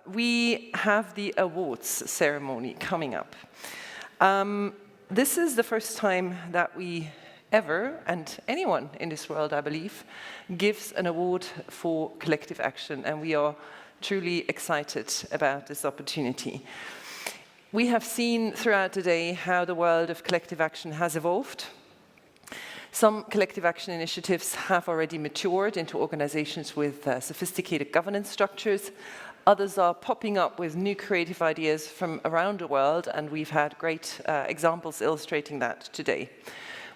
we have the awards ceremony coming up. This is the first time that we ever, and anyone in this world, I believe, gives an award for collective action, and we are truly excited about this opportunity. We have seen throughout the day how the world of collective action has evolved. Some collective action initiatives have already matured into organizations with sophisticated governance structures. Others are popping up with new creative ideas from around the world, and we've had great examples illustrating that today.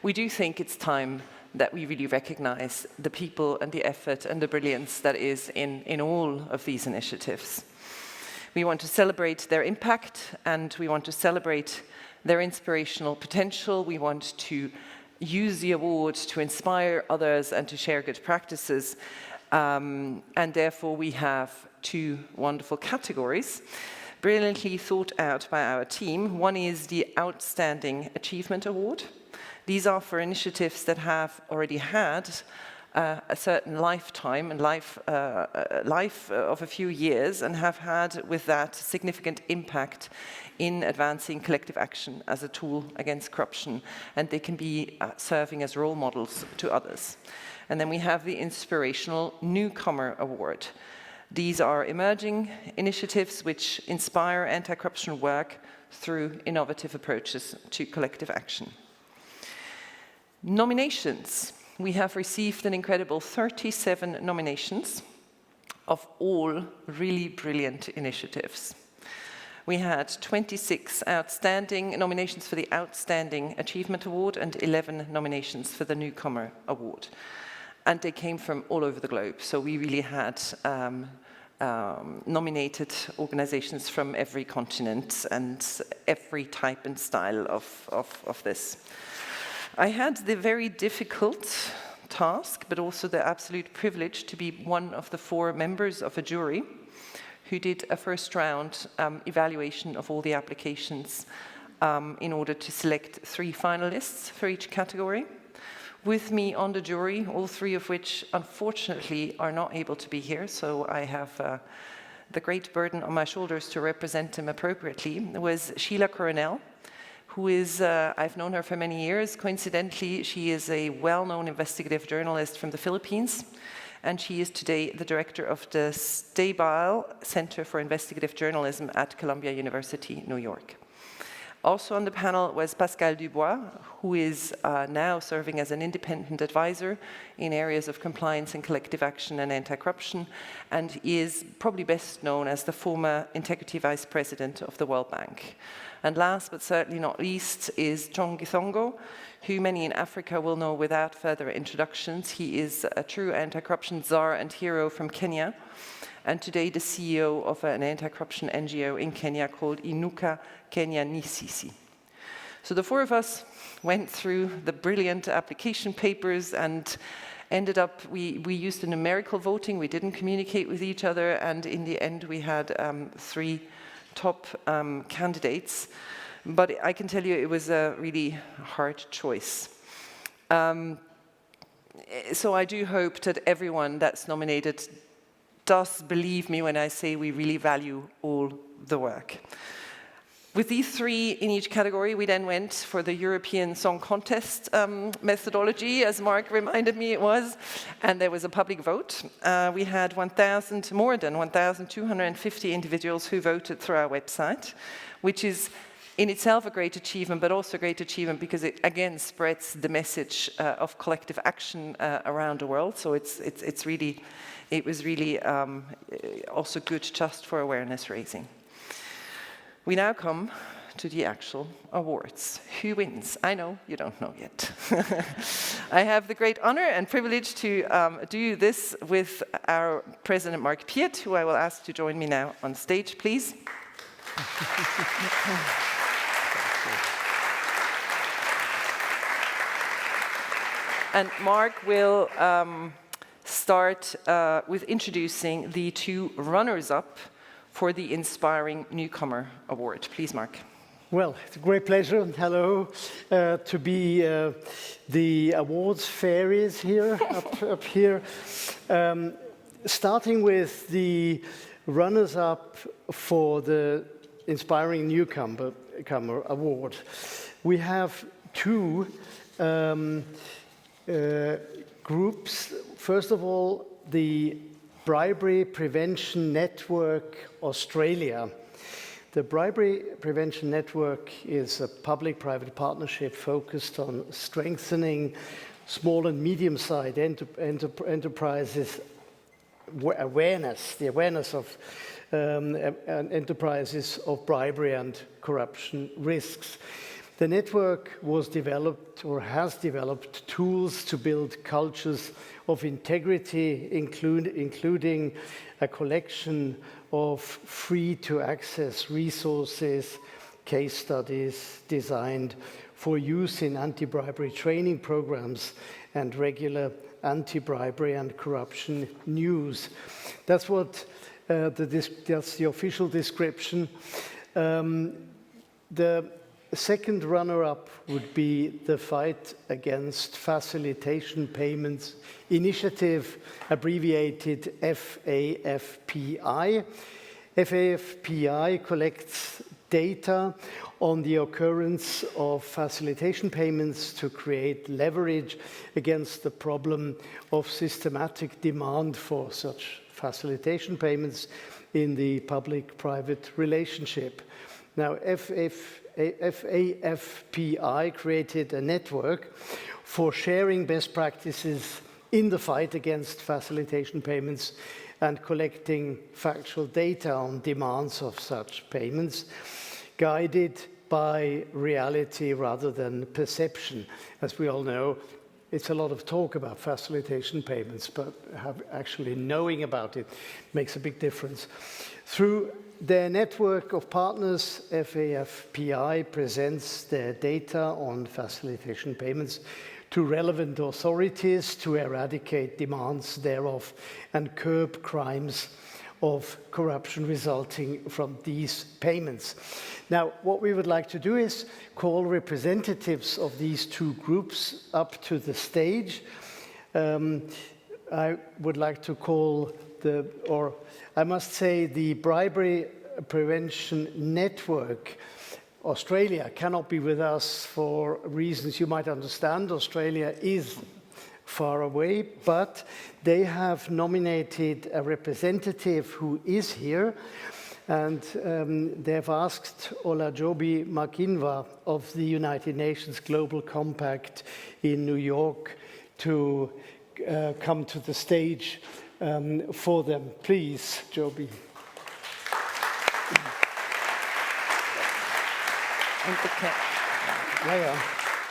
We do think it's time that we really recognize the people and the effort and the brilliance that is in all of these initiatives. We want to celebrate their impact, and we want to celebrate their inspirational potential. We want to use the award to inspire others and to share good practices. And therefore, we have two wonderful categories, brilliantly thought out by our team. One is the Outstanding Achievement Award. These are for initiatives that have already had a certain lifetime and life of a few years, and have had with that significant impact in advancing collective action as a tool against corruption, and they can be serving as role models to others. And then we have the Inspirational Newcomer Award. These are emerging initiatives which inspire anti-corruption work through innovative approaches to collective action. Nominations. We have received an incredible 37 nominations of all really brilliant initiatives. We had 26 outstanding nominations for the Outstanding Achievement Award and 11 nominations for the Newcomer Award. And they came from all over the globe, so we really had nominated organizations from every continent and every type and style of this. I had the very difficult task, but also the absolute privilege to be one of the 4 members of a jury who did a first round evaluation of all the applications in order to select 3 finalists for each category. With me on the jury, all 3 of which unfortunately are not able to be here, so I have the great burden on my shoulders to represent them appropriately, was Sheila Coronel, who is, I've known her for many years. Coincidentally, she is a well-known investigative journalist from the Philippines, and she is today the director of the Basel Center for Investigative Journalism at Columbia University, New York. Also on the panel was Pascal Dubois, who is now serving as an independent advisor in areas of compliance and collective action and anti-corruption, and is probably best known as the former Integrity Vice President of the World Bank. And last but certainly not least is John Githongo, who many in Africa will know without further introductions. He is a true anti-corruption czar and hero from Kenya, and today the CEO of an anti-corruption NGO in Kenya called Inuka Kenya Nisisi. So the 4 of us went through the brilliant application papers and ended up, we used a numerical voting, we didn't communicate with each other, and in the end we had 3 top candidates, but I can tell you it was a really hard choice. So I do hope that everyone that's nominated does believe me when I say we really value all the work. With these 3 in each category, we then went for the European Song Contest methodology, as Mark reminded me it was, and there was a public vote. We had more than 1,250 individuals who voted through our website, which is in itself a great achievement, but also a great achievement because it again spreads the message of collective action around the world. So it was really also good just for awareness raising. We now come to the actual awards. Who wins? I know you don't know yet. I have the great honor and privilege to do this with our President Mark Piet, who I will ask to join me now on stage, please. And Mark will start with introducing the 2 runners-up for the Inspiring Newcomer Award. Please, Mark. Well, it's a great pleasure, and hello, to be the awards fairies here, up here. Starting with the runners-up for the Inspiring Newcomer Award. We have two groups. First of all, the Bribery Prevention Network Australia. The Bribery Prevention Network is a public-private partnership focused on strengthening small and medium-sized enterprises the awareness of enterprises of bribery and corruption risks. The network was developed or has developed tools to build cultures of integrity, including a collection of free-to-access resources, case studies designed for use in anti-bribery training programs and regular anti-bribery and corruption news. That's what that's the official description. The second runner-up would be the Fight Against Facilitation Payments Initiative, abbreviated FAFPI. FAFPI collects data on the occurrence of facilitation payments to create leverage against the problem of systematic demand for such facilitation payments in the public-private relationship. Now, FAFPI created a network for sharing best practices in the fight against facilitation payments and collecting factual data on demands of such payments, guided by reality rather than perception. As we all know, it's a lot of talk about facilitation payments, but actually knowing about it makes a big difference. Through their network of partners, FAFPI presents their data on facilitation payments to relevant authorities to eradicate demands thereof and curb crimes of corruption resulting from these payments. Now, what we would like to do is call representatives of these two groups up to the stage. I would like to call the Bribery Prevention Network Australia cannot be with us for reasons you might understand. Australia is far away, but they have nominated a representative who is here, and they've asked Olajobi Makinwa of the United Nations Global Compact in New York to come to the stage for them. Please, Joby.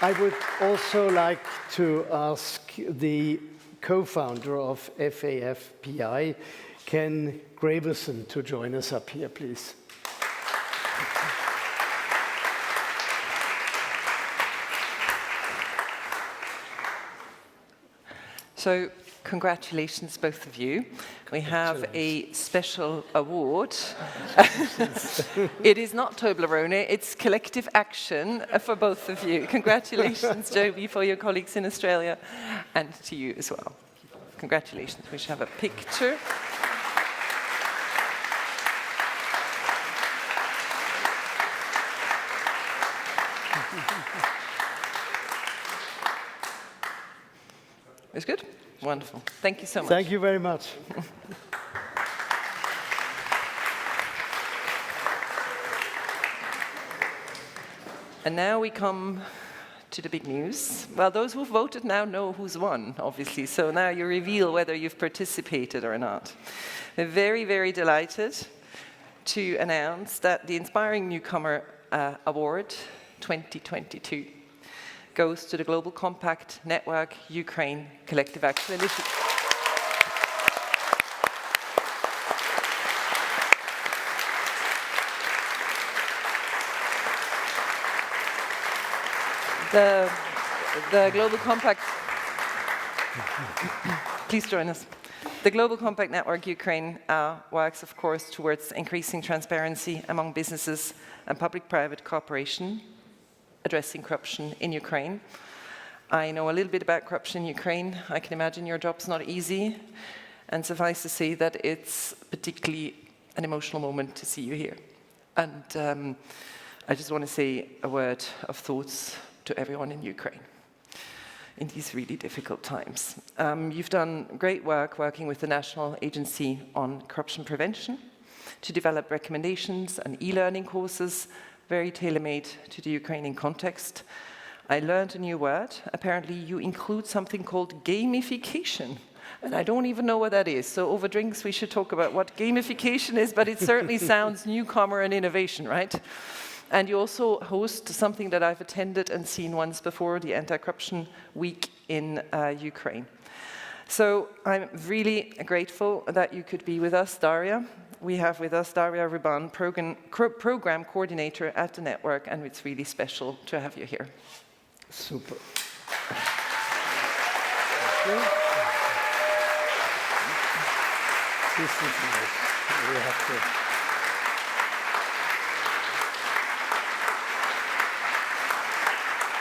I would also like to ask the co-founder of FAFPI, Ken Graberson, to join us up here, please. So, congratulations, both of you. We have a special award. It is not Toblerone, it's collective action for both of you. Congratulations, Joby, for your colleagues in Australia, and to you as well. Congratulations. We should have a picture. It's good? Wonderful. Thank you so much. Thank you very much. And now we come to the big news. Well, those who voted now know who's won, obviously. So now you reveal whether you've participated or not. We're very, very delighted to announce that the Inspiring Newcomer Award 2022 goes to the Global Compact Network Ukraine Collective Action Initiative. The Global Compact, please join us. The Global Compact Network Ukraine works, of course, towards increasing transparency among businesses and public-private cooperation, addressing corruption in Ukraine. I know a little bit about corruption in Ukraine. I can imagine your job's not easy, and suffice to say that it's particularly an emotional moment to see you here. And I just want to say a word of thoughts to everyone in Ukraine in these really difficult times. You've done great work working with the National Agency on Corruption Prevention to develop recommendations and e-learning courses very tailor-made to the Ukrainian context. I learned a new word. Apparently, you include something called gamification. And I don't even know what that is. So over drinks, we should talk about what gamification is, but it certainly sounds newcomer and innovation, right? And you also host something that I've attended and seen once before, the Anti-Corruption Week in Ukraine. So I'm really grateful that you could be with us, Daria. We have with us Daria Ruban, program coordinator at the network, and it's really special to have you here. Super. This is nice. We have to.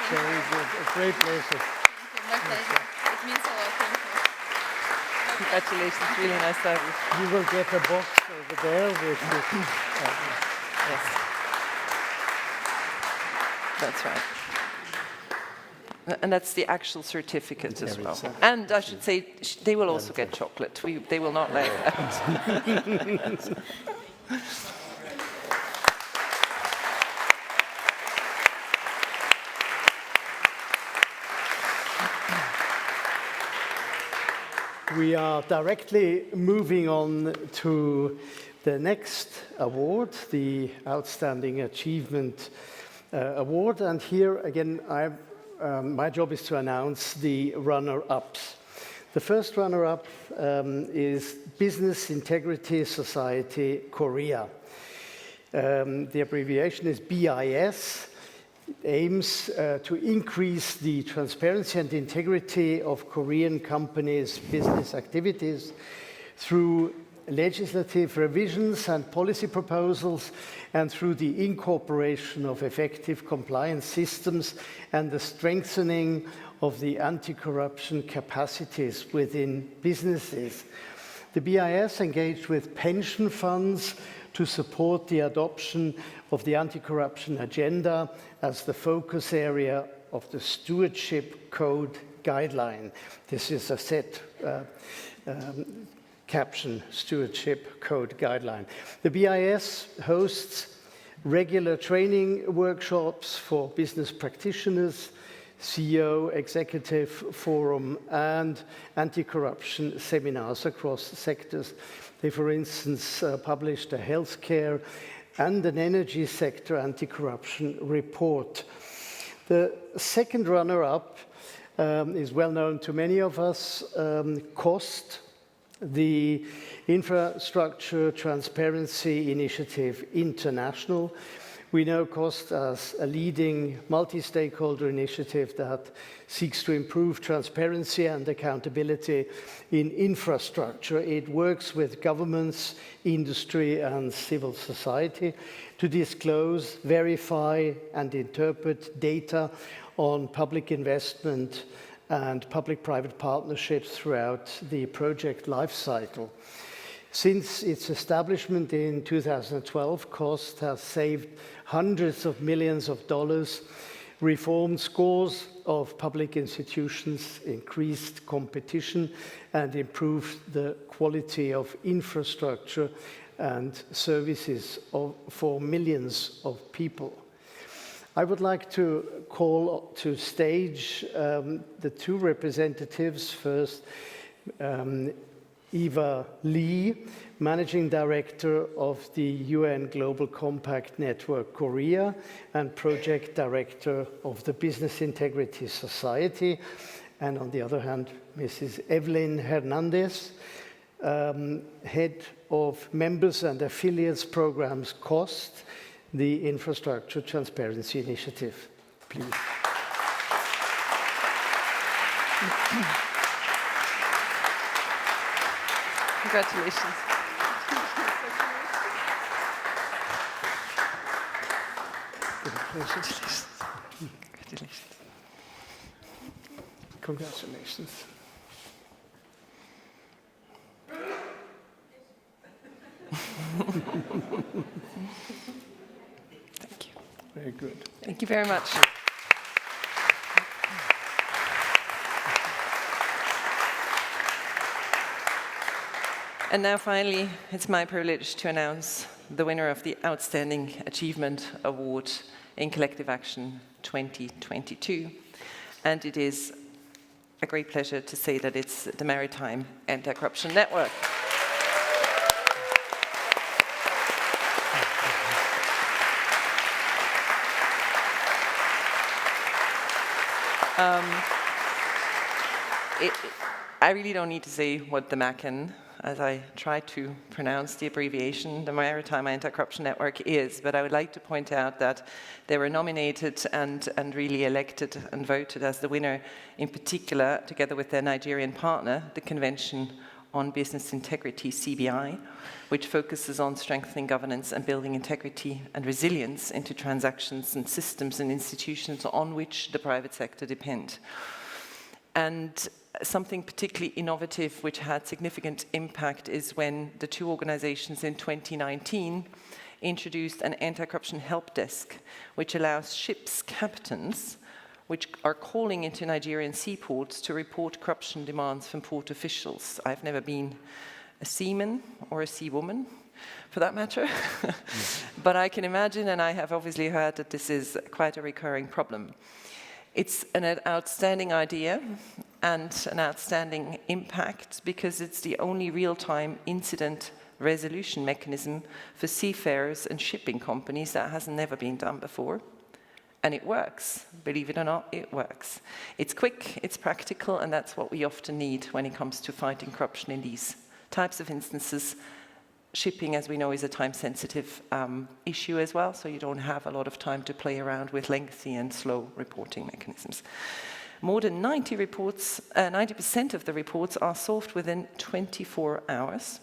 Very good. A great pleasure. My pleasure. It means a lot. Thank you. Congratulations. Really nice to have you. You will get a box over there with this. Yes. That's right. And that's the actual certificate as well. And I should say, they will also get chocolate. They will not let that. We are directly moving on to the next award, the Outstanding Achievement Award. And here again, my job is to announce the runner-ups. The first runner-up is Business Integrity Society Korea. The abbreviation is BIS. It aims to increase the transparency and integrity of Korean companies' business activities through legislative revisions and policy proposals, and through the incorporation of effective compliance systems and the strengthening of the anti-corruption capacities within businesses. The BIS engaged with pension funds to support the adoption of the anti-corruption agenda as the focus area of the Stewardship Code guideline. This is a set caption, Stewardship Code Guideline. The BIS hosts regular training workshops for business practitioners, CEO, executive forum, and anti-corruption seminars across sectors. They, for instance, published a healthcare and an energy sector anti-corruption report. The second runner-up is well known to many of us, COST, the Infrastructure Transparency Initiative International. We know COST as a leading multi-stakeholder initiative that seeks to improve transparency and accountability in infrastructure. It works with governments, industry, and civil society to disclose, verify, and interpret data on public investment and public-private partnerships throughout the project lifecycle. Since its establishment in 2012, COST has saved hundreds of millions of dollars, reformed scores of public institutions, increased competition, and improved the quality of infrastructure and services for millions of people. I would like to call to stage the two representatives. First, Eva Lee, Managing Director of the UN Global Compact Network Korea and Project Director of the Business Integrity Society. And on the other hand, Mrs. Evelyn Hernandez, Head of Members and Affiliates Programs COST, the Infrastructure Transparency Initiative. Please. Congratulations. Congratulations. Congratulations. Thank you. Very good. Thank you very much. And now finally, it's my privilege to announce the winner of the Outstanding Achievement Award in Collective Action 2022. And it is a great pleasure to say that it's the Maritime Anti-Corruption Network. I really don't need to say what the MACAN, as I try to pronounce the abbreviation, the Maritime Anti-Corruption Network is, but I would like to point out that they were nominated and really elected and voted as the winner, in particular, together with their Nigerian partner, the Convention on Business Integrity, CBI, which focuses on strengthening governance and building integrity and resilience into transactions and systems and institutions on which the private sector depend. And something particularly innovative which had significant impact is when the two organizations in 2019 introduced an anti-corruption help desk, which allows ships' captains, which are calling into Nigerian seaports to report corruption demands from port officials. I've never been a seaman or a seawoman, for that matter, but I can imagine, and I have obviously heard that this is quite a recurring problem. It's an outstanding idea and an outstanding impact because it's the only real-time incident resolution mechanism for seafarers and shipping companies that has never been done before. And it works. Believe it or not, it works. It's quick, it's practical, and that's what we often need when it comes to fighting corruption in these types of instances. Shipping, as we know, is a time-sensitive issue as well, so you don't have a lot of time to play around with lengthy and slow reporting mechanisms. More than 90% of the reports are solved within 24 hours.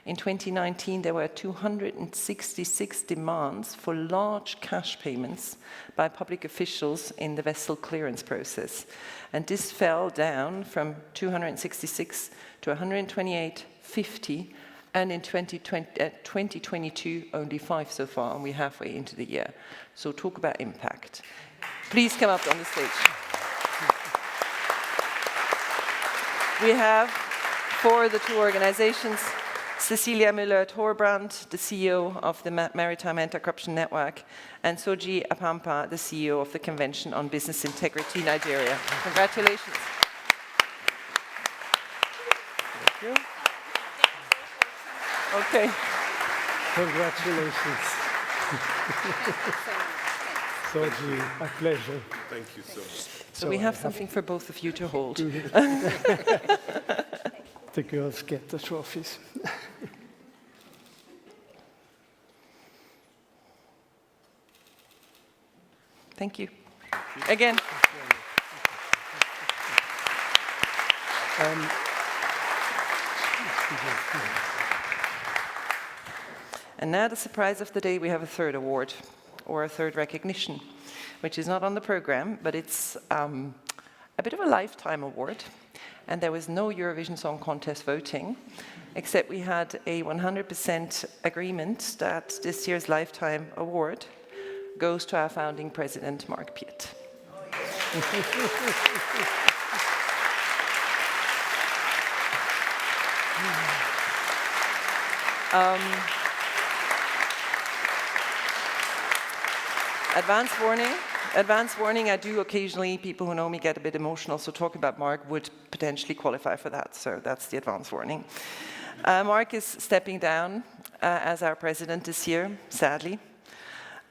In 2019, there were 266 demands for large cash payments by public officials in the vessel clearance process. And this fell down from 266 to 128, 50, and in 2022, only 5 so far, and we're halfway into the year. So talk about impact. Please come up on the stage. We have, for the two organizations, Cecilia Müller-Torbrand, the CEO of the Maritime Anti-Corruption Network, and Soji Apampa, the CEO of the Convention on Business Integrity, Nigeria. Congratulations. Thank you. Okay. Congratulations. Soji, a pleasure. Thank you so much. So we have something for both of you to hold. The girls get the trophies. Thank you. Again. And now the surprise of the day, we have a third award, or a third recognition, which is not on the program, but it's a bit of a lifetime award. And there was no Eurovision Song Contest voting, except we had a 100% agreement that this year's lifetime award goes to our founding president, Mark Piet. Advance warning, I do occasionally, people who know me get a bit emotional, so talking about Mark would potentially qualify for that, so that's the advance warning. Mark is stepping down as our president this year, sadly.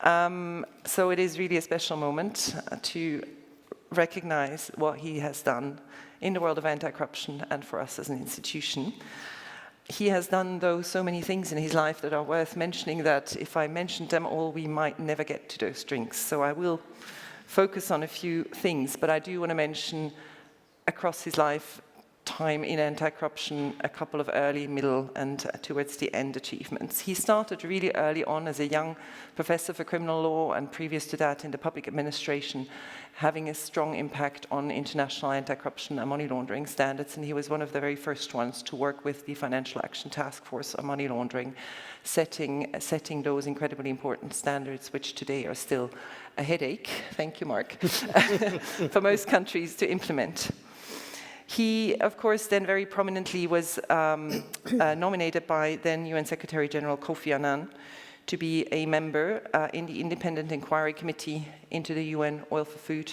So it is really a special moment to recognize what he has done in the world of anti-corruption and for us as an institution. He has done, though, so many things in his life that are worth mentioning that if I mentioned them all, we might never get to those drinks. So I will focus on a few things, but I do want to mention across his life time in anti-corruption, a couple of early, middle, and towards the end achievements. He started really early on as a young professor for criminal law, and previous to that in the public administration, having a strong impact on international anti-corruption and money laundering standards, and he was one of the very first ones to work with the Financial Action Task Force on money laundering, setting those incredibly important standards, which today are still a headache, thank you, Mark, for most countries to implement. He, of course, then very prominently was nominated by then UN Secretary General Kofi Annan to be a member in the Independent Inquiry Committee into the UN Oil for Food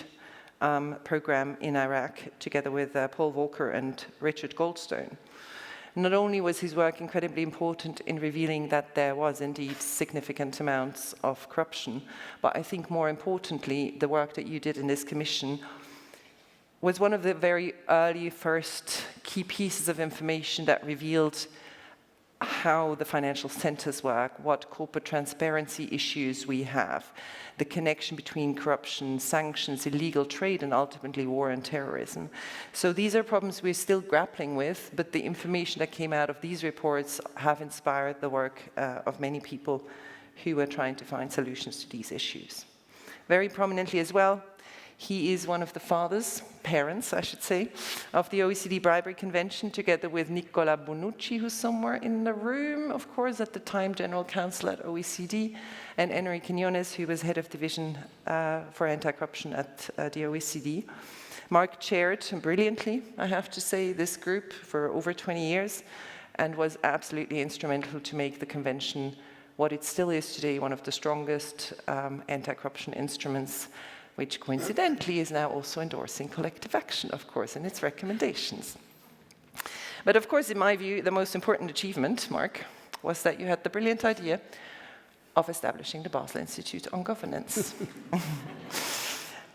program in Iraq, together with Paul Volcker and Richard Goldstone. Not only was his work incredibly important in revealing that there was indeed significant amounts of corruption, but I think more importantly, the work that you did in this commission was one of the very early first key pieces of information that revealed how the financial centers work, what corporate transparency issues we have, the connection between corruption, sanctions, illegal trade, and ultimately war and terrorism. So these are problems we're still grappling with, but the information that came out of these reports have inspired the work of many people who are trying to find solutions to these issues. Very prominently as well, he is one of the parents, I should say, of the OECD Bribery Convention, together with Nicola Bonucci, who's somewhere in the room, of course, at the time General Counsel at OECD, and Enrique Quiñones, who was head of division for anti-corruption at the OECD. Mark chaired brilliantly, I have to say, this group for over 20 years, and was absolutely instrumental to make the convention what it still is today, one of the strongest anti-corruption instruments, which coincidentally is now also endorsing collective action, of course, in its recommendations. But of course, in my view, the most important achievement, Mark, was that you had the brilliant idea of establishing the Basel Institute on Governance.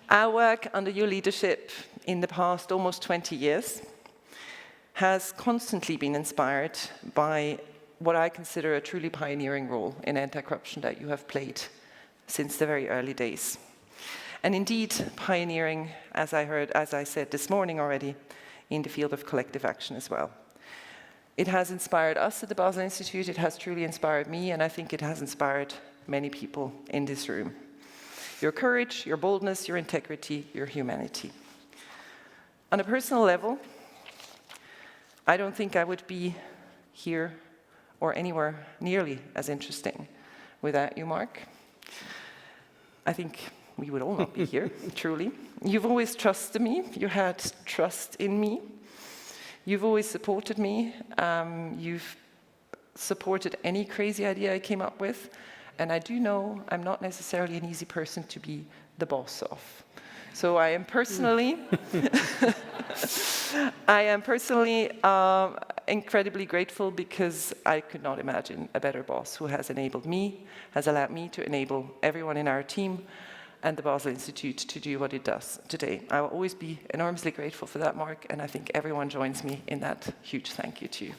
Our work under your leadership in the past almost 20 years has constantly been inspired by what I consider a truly pioneering role in anti-corruption that you have played since the very early days. And indeed, pioneering, as I said this morning already, in the field of collective action as well. It has inspired us at the Basel Institute, it has truly inspired me, and I think it has inspired many people in this room. Your courage, your boldness, your integrity, your humanity. On a personal level, I don't think I would be here or anywhere nearly as interesting without you, Mark. I think we would all not be here, truly. You've always trusted me. You had trust in me. You've always supported me. You've supported any crazy idea I came up with. And I do know I'm not necessarily an easy person to be the boss of. So I am personally, incredibly grateful, because I could not imagine a better boss who has enabled me, has allowed me to enable everyone in our team and the Basel Institute to do what it does today. I will always be enormously grateful for that, Mark, and I think everyone joins me in that huge thank you to you.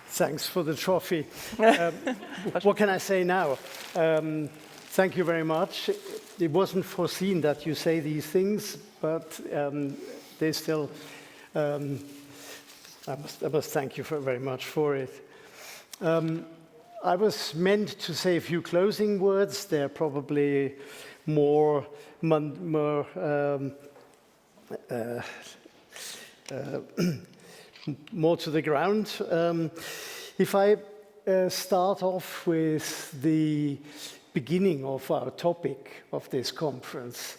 Thanks for the trophy. What can I say now? Thank you very much. It wasn't foreseen that you say these things, but they still, I must thank you very much for it. I was meant to say a few closing words. They're probably more to the ground. If I start off with the beginning of our topic of this conference,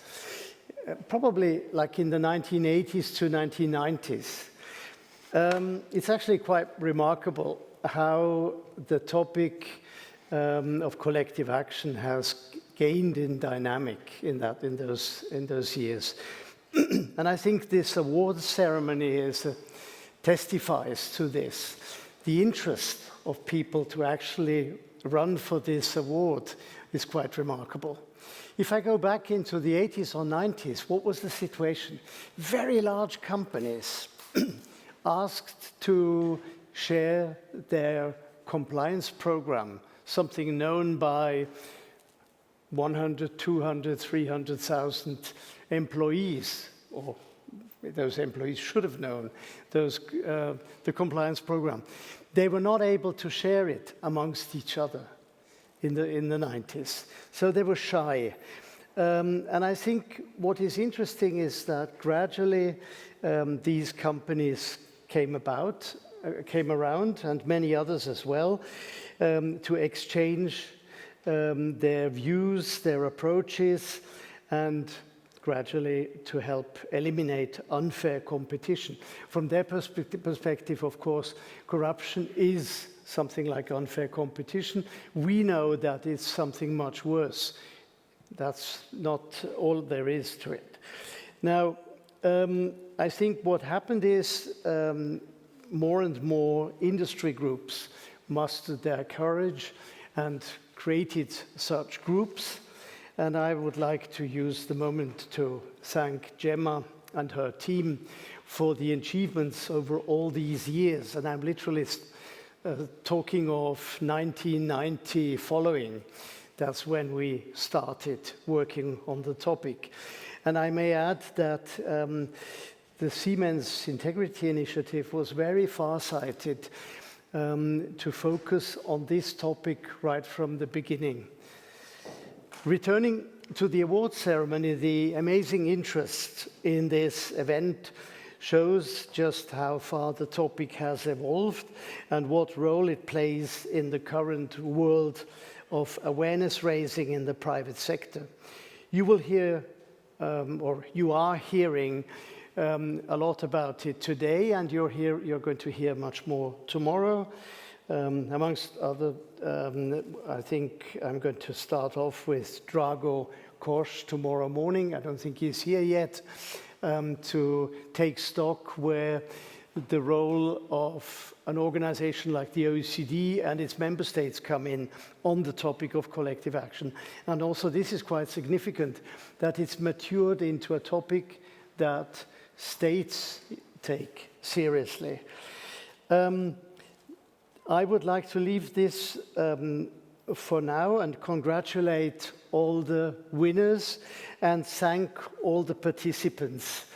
probably like in the 1980s to 1990s, it's actually quite remarkable how the topic of collective action has gained in dynamic in those years. And I think this award ceremony is testifies to this. The interest of people to actually run for this award is quite remarkable. If I go back into the 80s or 90s, what was the situation? Very large companies asked to share their compliance program, something known by 100, 200, 300,000 employees, or those employees should have known the compliance program. They were not able to share it amongst each other in the 90s. So they were shy. And I think what is interesting is that gradually these companies came around, and many others as well, to exchange their views, their approaches, and gradually to help eliminate unfair competition. From their perspective, of course, corruption is something like unfair competition. We know that it's something much worse. That's not all there is to it. Now, I think what happened is more and more industry groups mustered their courage and created such groups. And I would like to use the moment to thank Gemma and her team for the achievements over all these years. And I'm literally talking of 1990 following. That's when we started working on the topic. And I may add that the Siemens Integrity Initiative was very far-sighted to focus on this topic right from the beginning. Returning to the award ceremony, the amazing interest in this event shows just how far the topic has evolved and what role it plays in the current world of awareness raising in the private sector. You will hear, or you are hearing, a lot about it today, and you're going to hear much more tomorrow. Amongst other, I think I'm going to start off with Drago Kosh tomorrow morning. I don't think he's here yet, to take stock where the role of an organization like the OECD and its member states come in on the topic of collective action. And also this is quite significant, that it's matured into a topic that states take seriously. I would like to leave this for now and congratulate all the winners and thank all the participants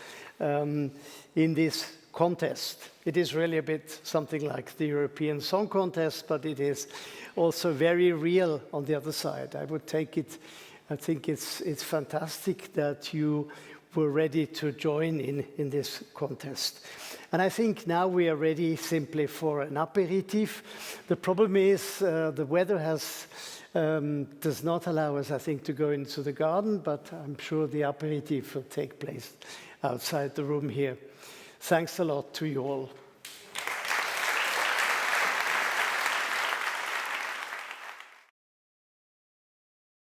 in this contest. It is really a bit something like the European Song Contest, but it is also very real on the other side. I would take it, I think it's fantastic that you were ready to join in this contest. And I think now we are ready simply for an aperitif. The problem is the weather does not allow us, I think, to go into the garden, but I'm sure the aperitif will take place outside the room here. Thanks a lot to you all.